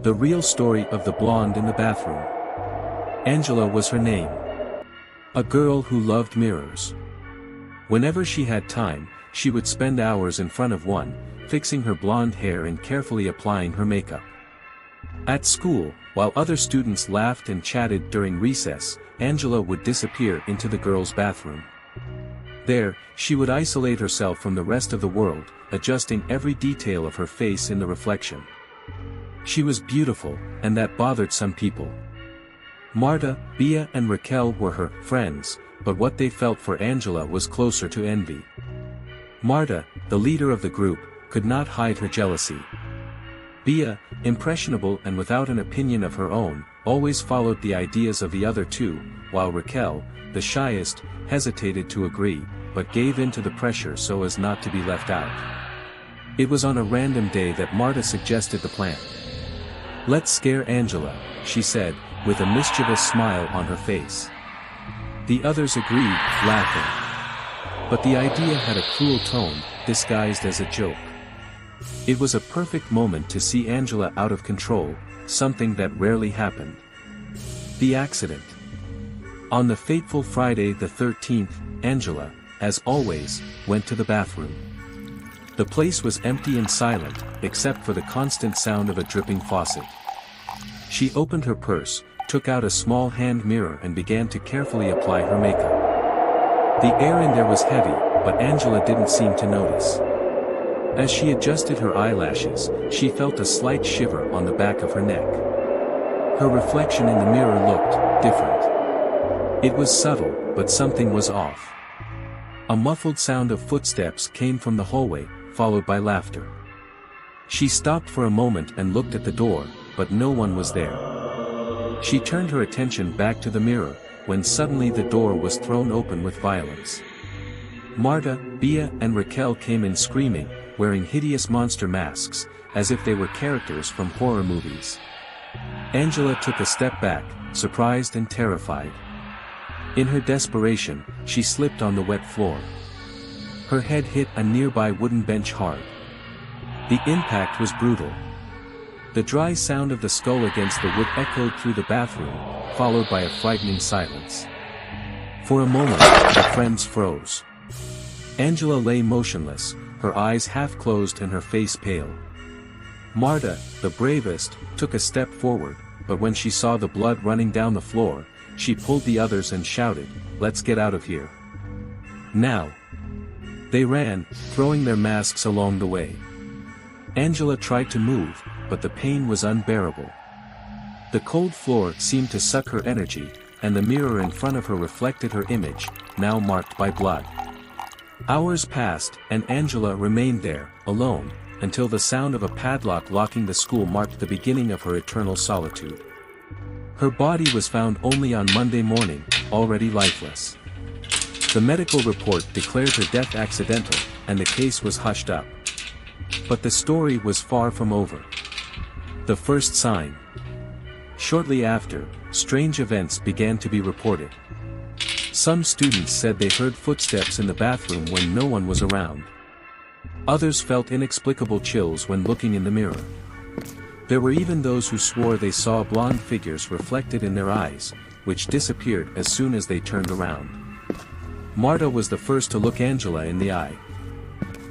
The real story of the blonde in the bathroom. Angela was her name. A girl who loved mirrors. Whenever she had time, she would spend hours in front of one, fixing her blonde hair and carefully applying her makeup. At school, while other students laughed and chatted during recess, Angela would disappear into the girls' bathroom. There, she would isolate herself from the rest of the world, adjusting every detail of her face in the reflection. She was beautiful, and that bothered some people. Marta, Bea and Raquel were her friends, but what they felt for Angela was closer to envy. Marta, the leader of the group, could not hide her jealousy. Bea, impressionable and without an opinion of her own, always followed the ideas of the other two, while Raquel, the shyest, hesitated to agree, but gave in to the pressure so as not to be left out. It was on a random day that Marta suggested the plan. "Let's scare Angela," she said, with a mischievous smile on her face. The others agreed, laughing. But the idea had a cruel tone, disguised as a joke. It was a perfect moment to see Angela out of control, something that rarely happened. The accident. On the fateful Friday the 13th, Angela, as always, went to the bathroom. The place was empty and silent, except for the constant sound of a dripping faucet. She opened her purse, took out a small hand mirror and began to carefully apply her makeup. The air in there was heavy, but Angela didn't seem to notice. As she adjusted her eyelashes, she felt a slight shiver on the back of her neck. Her reflection in the mirror looked different. It was subtle, but something was off. A muffled sound of footsteps came from the hallway, followed by laughter. She stopped for a moment and looked at the door, but no one was there. She turned her attention back to the mirror, when suddenly the door was thrown open with violence. Marta, Bea and Raquel came in screaming, wearing hideous monster masks, as if they were characters from horror movies. Angela took a step back, surprised and terrified. In her desperation, she slipped on the wet floor. Her head hit a nearby wooden bench hard. The impact was brutal. The dry sound of the skull against the wood echoed through the bathroom, followed by a frightening silence. For a moment, the friends froze. Angela lay motionless, her eyes half closed and her face pale. Marta, the bravest, took a step forward, but when she saw the blood running down the floor, she pulled the others and shouted, "Let's get out of here. Now!" They ran, throwing their masks along the way. Angela tried to move, but the pain was unbearable. The cold floor seemed to suck her energy, and the mirror in front of her reflected her image, now marked by blood. Hours passed, and Angela remained there, alone, until the sound of a padlock locking the school marked the beginning of her eternal solitude. Her body was found only on Monday morning, already lifeless. The medical report declared her death accidental, and the case was hushed up. But the story was far from over. The first sign. Shortly after, strange events began to be reported. Some students said they heard footsteps in the bathroom when no one was around. Others felt inexplicable chills when looking in the mirror. There were even those who swore they saw blonde figures reflected in their eyes, which disappeared as soon as they turned around. Marta was the first to look Angela in the eye.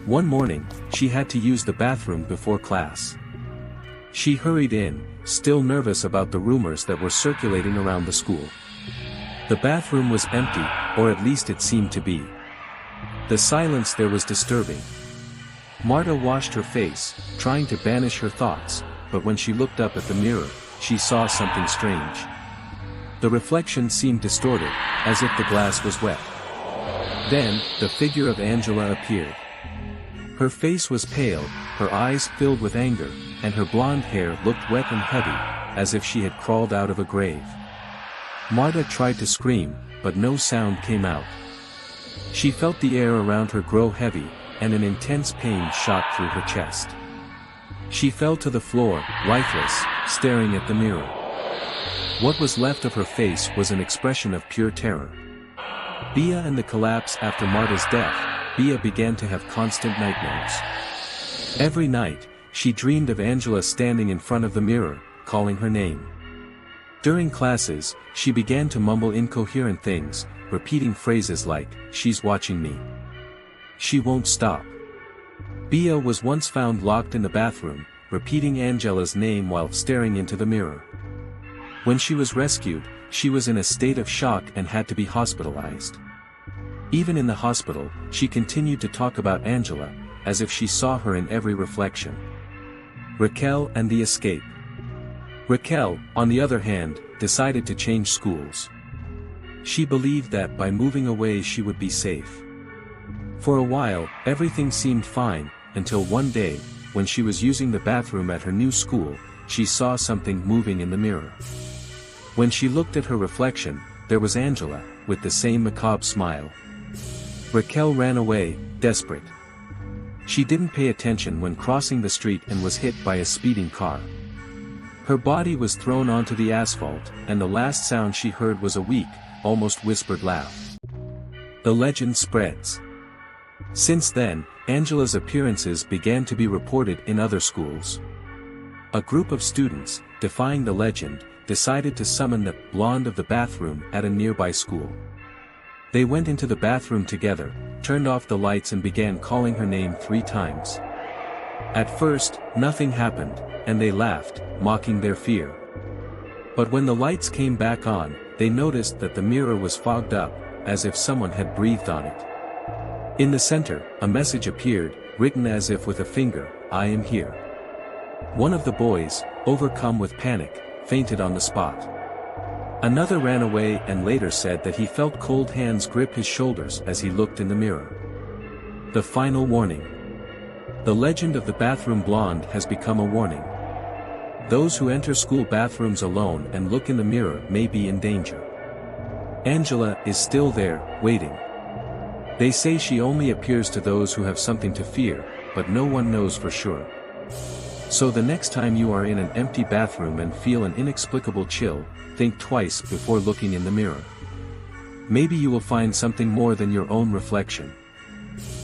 One morning, she had to use the bathroom before class. She hurried in, still nervous about the rumors that were circulating around the school. The bathroom was empty, or at least it seemed to be. The silence there was disturbing. Marta washed her face, trying to banish her thoughts, but when she looked up at the mirror, she saw something strange. The reflection seemed distorted, as if the glass was wet. Then, the figure of Angela appeared. Her face was pale, her eyes filled with anger, and her blonde hair looked wet and heavy, as if she had crawled out of a grave. Marta tried to scream, but no sound came out. She felt the air around her grow heavy, and an intense pain shot through her chest. She fell to the floor, lifeless, staring at the mirror. What was left of her face was an expression of pure terror. Bea and the collapse after Marta's death, Bea began to have constant nightmares. Every night, she dreamed of Angela standing in front of the mirror, calling her name. During classes, she began to mumble incoherent things, repeating phrases like, "She's watching me. She won't stop." Bea was once found locked in the bathroom, repeating Angela's name while staring into the mirror. When she was rescued, she was in a state of shock and had to be hospitalized. Even in the hospital, she continued to talk about Angela, as if she saw her in every reflection. Raquel and the escape. Raquel, on the other hand, decided to change schools. She believed that by moving away she would be safe. For a while, everything seemed fine, until one day, when she was using the bathroom at her new school, she saw something moving in the mirror. When she looked at her reflection, there was Angela, with the same macabre smile. Raquel ran away, desperate. She didn't pay attention when crossing the street and was hit by a speeding car. Her body was thrown onto the asphalt, and the last sound she heard was a weak, almost whispered laugh. The legend spreads. Since then, Angela's appearances began to be reported in other schools. A group of students, defying the legend, decided to summon the blonde of the bathroom at a nearby school. They went into the bathroom together, turned off the lights and began calling her name 3 times. At first, nothing happened, and they laughed, mocking their fear. But when the lights came back on, they noticed that the mirror was fogged up, as if someone had breathed on it. In the center, a message appeared, written as if with a finger, "I am here." One of the boys, overcome with panic, fainted on the spot. Another ran away and later said that he felt cold hands grip his shoulders as he looked in the mirror. The final warning. The legend of the bathroom blonde has become a warning. Those who enter school bathrooms alone and look in the mirror may be in danger. Angela is still there, waiting. They say she only appears to those who have something to fear, but no one knows for sure. So the next time you are in an empty bathroom and feel an inexplicable chill, think twice before looking in the mirror. Maybe you will find something more than your own reflection.